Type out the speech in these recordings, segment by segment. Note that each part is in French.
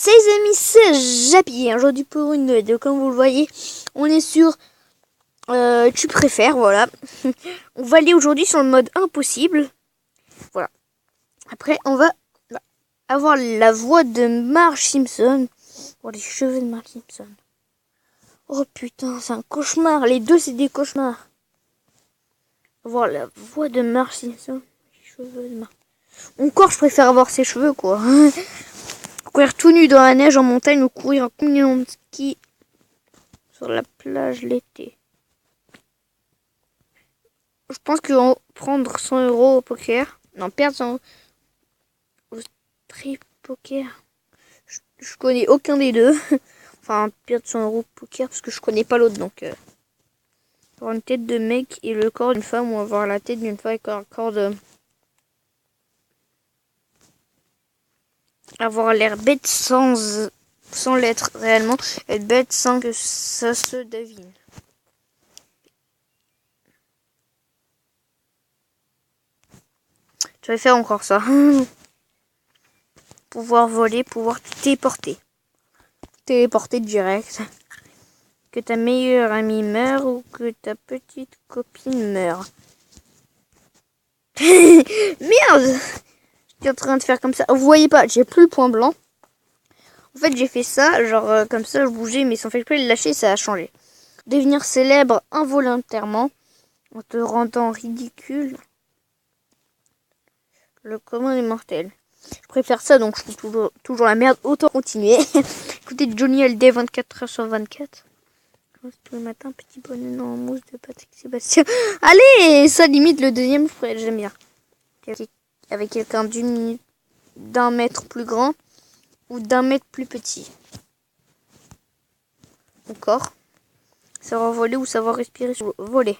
Salut les amis, c'est Japi. Aujourd'hui pour une vidéo, comme vous le voyez, on est sur tu préfères, voilà. On va aller aujourd'hui sur le mode impossible. Voilà. Après, on va avoir la voix de Marge Simpson. Oh, les cheveux de Marge Simpson. Oh putain, c'est un cauchemar. Les deux, c'est des cauchemars. Avoir la voix de Marge Simpson. Les cheveux de Marge. Encore, je préfère avoir ses cheveux, quoi. Courir tout nu dans la neige en montagne ou courir en combinaison de ski sur la plage l'été. Je pense que prendre 100 € au poker, non, perdre 100 € au strip poker, je connais aucun des deux. Enfin, perdre 100 € au poker parce que je connais pas l'autre, donc avoir une tête de mec et le corps d'une femme, ou avoir la tête d'une femme et le corps de... Avoir l'air bête sans l'être réellement, être bête sans que ça se devine. Je vais faire encore ça. Pouvoir voler, pouvoir téléporter. Téléporter direct. Que ta meilleure amie meure ou que ta petite copine meure. Merde! J'étais en train de faire comme ça. Vous voyez pas, j'ai plus le point blanc. En fait, j'ai fait ça, genre comme ça, je bougeais, mais sans faire exprès, le lâcher, ça a changé. Devenir célèbre involontairement, en te rendant ridicule. Le commun des mortels. Je préfère ça, donc je trouve toujours la merde. Autant continuer. Écoutez Johnny LD 24h/24. Tous les matins, petit bonheur en mousse de Patrick Sébastien. Allez, ça limite le deuxième, j'aime bien. Avec quelqu'un d'un mètre plus grand ou d'un mètre plus petit. Encore. Savoir voler ou savoir respirer sur voler.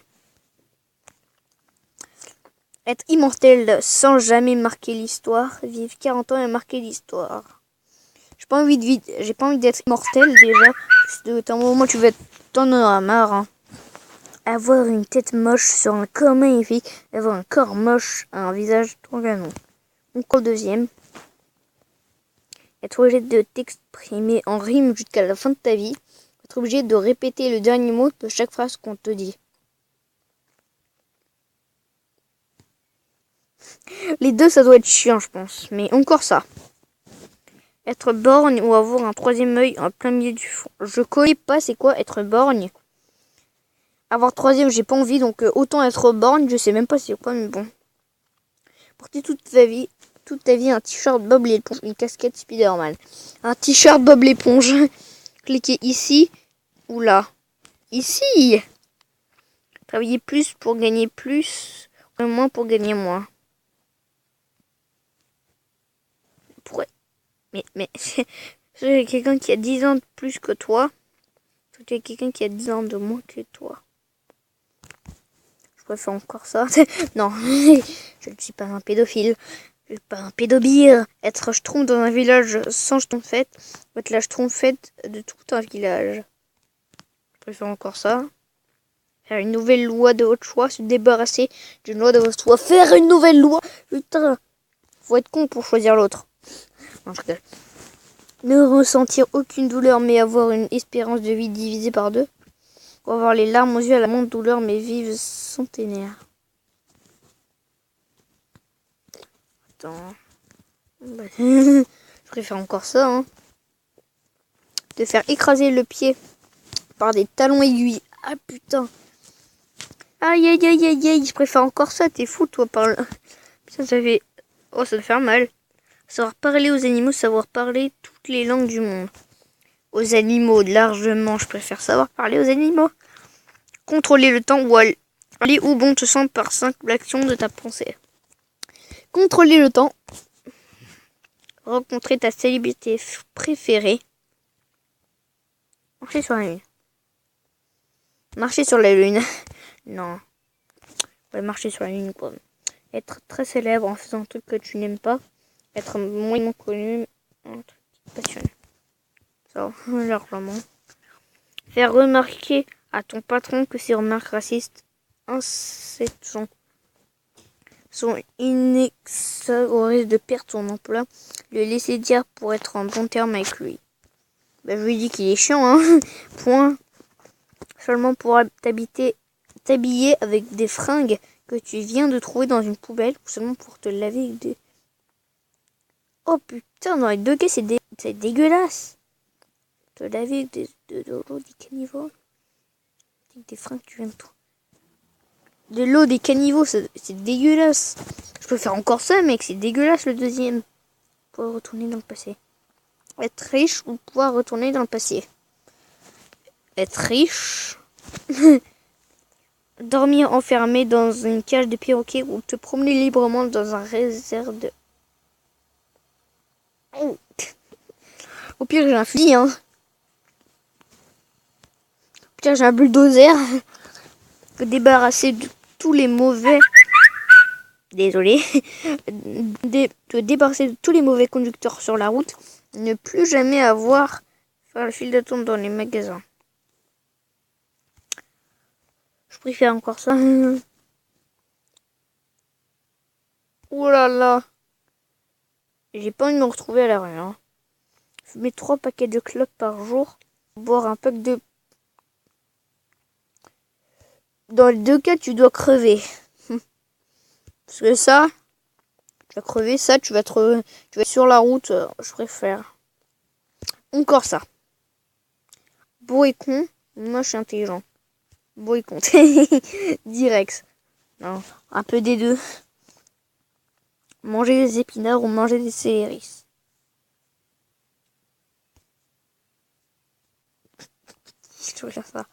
Être immortel sans jamais marquer l'histoire. Vivre 40 ans et marquer l'histoire. J'ai pas envie d'être immortel déjà. D'un moment tu vas t'en avoir marre. Hein. Avoir une tête moche sur un corps magnifique. Avoir un corps moche, un visage trop canon. Encore le deuxième. Être obligé de t'exprimer en rime jusqu'à la fin de ta vie. Être obligé de répéter le dernier mot de chaque phrase qu'on te dit. Les deux, ça doit être chiant, je pense. Mais encore ça. Être borgne ou avoir un troisième œil en plein milieu du fond. Je connais pas c'est quoi être borgne. Avoir troisième, j'ai pas envie, donc autant être borgne, je sais même pas c'est quoi, mais bon. Porter toute ta vie un t-shirt Bob l'éponge, une casquette Spider-Man. Un t-shirt Bob l'éponge. Cliquez ici ou là. Ici. Travailler plus pour gagner plus, ou moins pour gagner moins. Pourquoi? Mais j'ai quelqu'un qui a 10 ans de plus que toi. Tu es quelqu'un qui a 10 ans de moins que toi. Je préfère encore ça. Non, je ne suis pas un pédophile. Je ne suis pas un pédobire. Être schtroumpf dans un village sans schtroumpfette. Être la schtroumpfette de tout un village. Je préfère encore ça. Faire une nouvelle loi de votre choix. Se débarrasser d'une loi de votre choix. Faire une nouvelle loi. Putain. Faut être con pour choisir l'autre. Non, je rigole. Ne ressentir aucune douleur mais avoir une espérance de vie divisée par 2. Ou avoir les larmes aux yeux à la moindre douleur mais vivre centenaire. Attends. Je préfère encore ça. Hein. De faire écraser le pied par des talons aiguilles. Ah putain. Aïe aïe aïe aïe aïe. Je préfère encore ça. T'es fou toi par là. Putain ça fait... Oh ça doit faire mal. Savoir parler aux animaux. Savoir parler toutes les langues du monde. Aux animaux largement. Je préfère savoir parler aux animaux. Contrôler le temps ou aller où bon te sent par simple action de ta pensée. Contrôler le temps. Rencontrer ta célébrité préférée. Marcher sur la lune. Marcher sur la lune. Non. Ouais, marcher sur la lune quoi. Être très célèbre en faisant un truc que tu n'aimes pas. Être moins connu. Un truc qui te passionne. Ça, largement. Faire remarquer à ton patron que ses remarques racistes incessantes. sont inexact au risque de perdre son emploi. Le laisser dire pour être en bon terme avec lui. Bah, je lui dis qu'il est chiant, hein. Point. Seulement pour t'habiller avec des fringues que tu viens de trouver dans une poubelle, ou seulement pour te laver avec des... Oh putain, dans les deux cas, c'est dégueulasse. Te laver avec de l'eau des caniveaux. Avec des fringues que tu viens de trouver. De l'eau des caniveaux, c'est dégueulasse. Je peux faire encore ça, mec, c'est dégueulasse le deuxième. Pouvoir retourner dans le passé. Être riche ou pouvoir retourner dans le passé. Être riche. Dormir enfermé dans une cage de perroquet ou te promener librement dans un réserve de... Oh. Au pire, j'ai un fusil, hein. Au pire, j'ai un bulldozer. Te débarrasser de tous les mauvais... Désolé. Te débarrasser de tous les mauvais conducteurs sur la route. Ne plus jamais avoir faire le fil d'attente dans les magasins. Je préfère encore ça. Oh là là. J'ai pas envie de me retrouver à la rue. Hein. Fumer 3 paquets de clopes par jour. Boire un pack de... Dans les deux cas, tu dois crever. Parce que ça, tu vas crever. Ça, tu vas être sur la route. Je préfère. Encore ça. Beau et con. Moi, je suis intelligent. Beau et con. Direct. Non, un peu des deux. Manger des épinards ou manger des céleris. Je vais faire ça.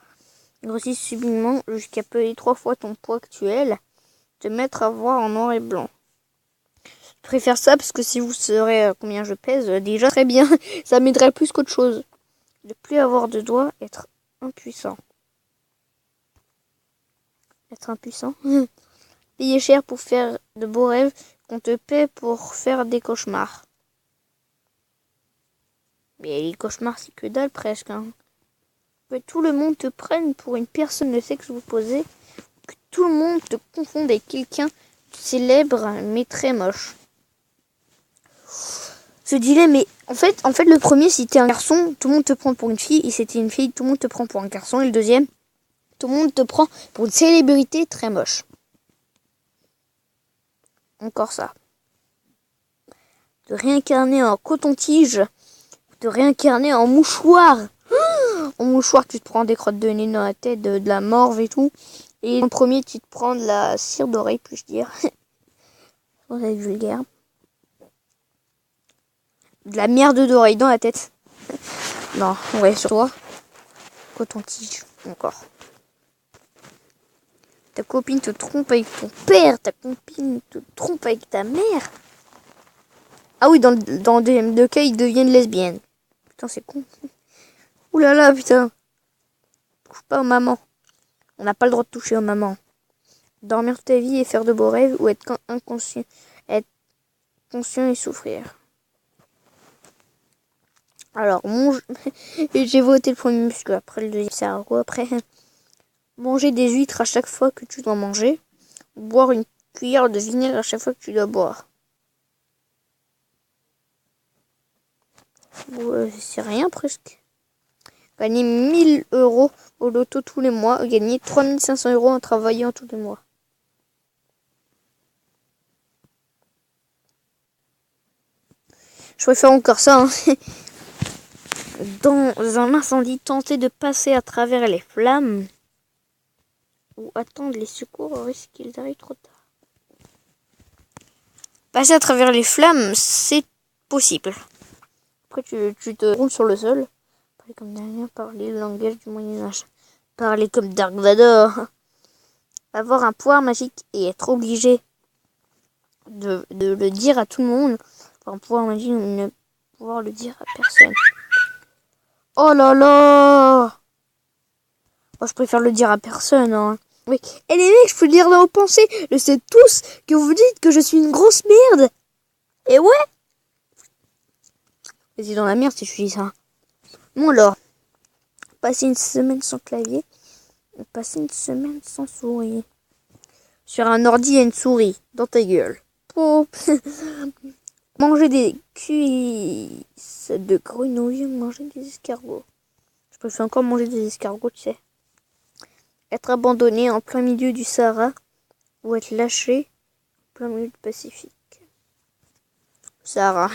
Grossir subitement jusqu'à peser 3 fois ton poids actuel. Te mettre à voir en noir et blanc. Je préfère ça parce que si vous saurez combien je pèse, déjà très bien. Ça m'aiderait plus qu'autre chose. Ne plus avoir de doigts, être impuissant. Être impuissant. Payer cher pour faire de beaux rêves, qu'on te paie pour faire des cauchemars. Mais les cauchemars, c'est que dalle presque. Hein. Que tout le monde te prenne pour une personne de sexe opposé. Que tout le monde te confonde avec quelqu'un de célèbre mais très moche. Ce dilemme, mais en fait, le premier, si t'es un garçon, tout le monde te prend pour une fille. Et si t'es une fille, tout le monde te prend pour un garçon. Et le deuxième, tout le monde te prend pour une célébrité très moche. Encore ça. De réincarner en coton-tige. De réincarner en mouchoir. En mouchoir, tu te prends des crottes de nez dans la tête, de la morve et tout. Et en premier, tu te prends de la cire d'oreille, puis-je dire. On est vulgaire. De la merde d'oreille dans la tête. Non, ouais, sur toi. Coton-tige, encore. Ta copine te trompe avec ton père. Ta copine te trompe avec ta mère. Ah oui, dans deux cas, ils deviennent lesbiennes. Putain, c'est con. Ouh là là, putain. Touche pas aux mamans. On n'a pas le droit de toucher aux mamans. Dormir toute ta vie et faire de beaux rêves ou être inconscient. Être conscient et souffrir. Alors, j'ai voté le premier muscle. Après le deuxième cerveau. Après, manger des huîtres à chaque fois que tu dois manger. Boire une cuillère de vinaigre à chaque fois que tu dois boire. C'est rien presque. Gagner 1000 € au loto tous les mois. Gagner 3500 € en travaillant tous les mois. Je préfère encore ça. Hein. Dans un incendie, tenter de passer à travers les flammes. Ou attendre les secours au risque qu'ils arrivent trop tard. Passer à travers les flammes, c'est possible. Après, tu te roules sur le sol. Parler comme derrière, parler le langage du Moyen-Âge. Parler comme Dark Vador. Avoir un pouvoir magique et être obligé de le dire à tout le monde. Avoir un pouvoir magique et ne pouvoir le dire à personne. Oh là là! Moi, je préfère le dire à personne. Hein. Oui. Et les mecs, je peux le dire dans vos pensées. Je sais tous que vous dites que je suis une grosse merde. Et ouais! C'est dans la merde si je dis ça. Bon alors, passer une semaine sans clavier, passer une semaine sans souris. Sur un ordi et une souris. Dans ta gueule. Oh. Manger des cuisses de grenouille, manger des escargots. Je préfère encore manger des escargots, tu sais. Être abandonné en plein milieu du Sahara ou être lâché en plein milieu du Pacifique. Sahara.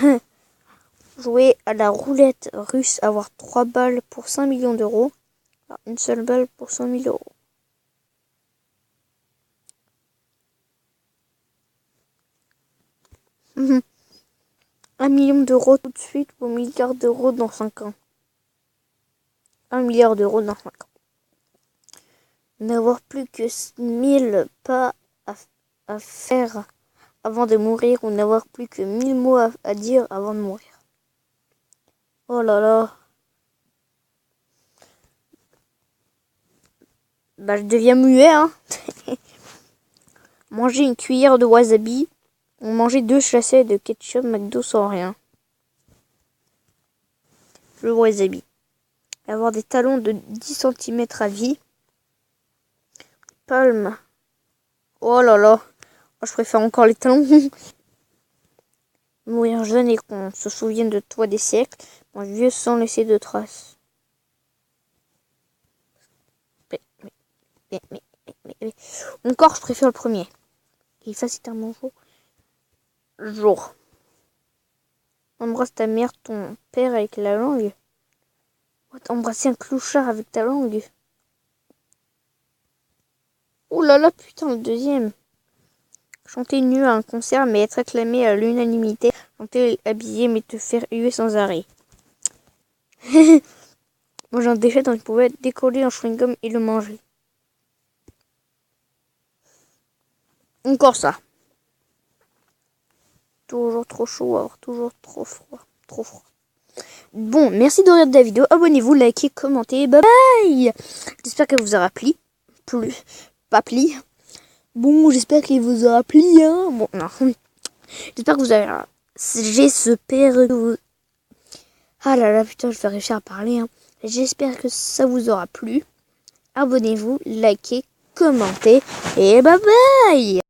Jouer à la roulette russe, avoir 3 balles pour 5 millions d'euros. Une seule balle pour 100 000 euros. Mhm. 1 million d'euros tout de suite ou 1 milliard d'euros dans 5 ans. 1 milliard d'euros dans 5 ans. N'avoir plus que 1000 pas à faire avant de mourir ou n'avoir plus que 1000 mots à dire avant de mourir. Oh là là. Bah je deviens muet, hein. Manger une cuillère de wasabi ou manger 2 sachets de ketchup McDo sans rien. Le wasabi. Avoir des talons de 10 cm à vie. Palme. Oh là là. Oh, je préfère encore les talons. Mourir jeune et qu'on se souvienne de toi des siècles. Mourir vieux sans laisser de traces. Mais. Encore, je préfère le premier. Il facilite un bon jour. Embrasse ta mère, ton père avec la langue. Embrasser un clochard avec ta langue. Oh là là, putain, le deuxième. Chanter nu à un concert mais être acclamé à l'unanimité. Chanter habillé mais te faire huer sans arrêt. Manger un déchet dans une poubelle, décoller un chewing-gum et le manger. Encore ça. Toujours trop chaud, alors toujours trop froid. Trop froid. Bon, merci de regarder la vidéo. Abonnez-vous, likez, commentez. Bye bye. J'espère qu'elle vous aura plu. Pas pli. Bon, j'espère qu'il vous aura plu, hein. Bon, non. J'espère que vous avez... J'espère que vous... Ah là là, putain, je vais réussir à parler, hein. J'espère que ça vous aura plu. Abonnez-vous, likez, commentez. Et bye bye.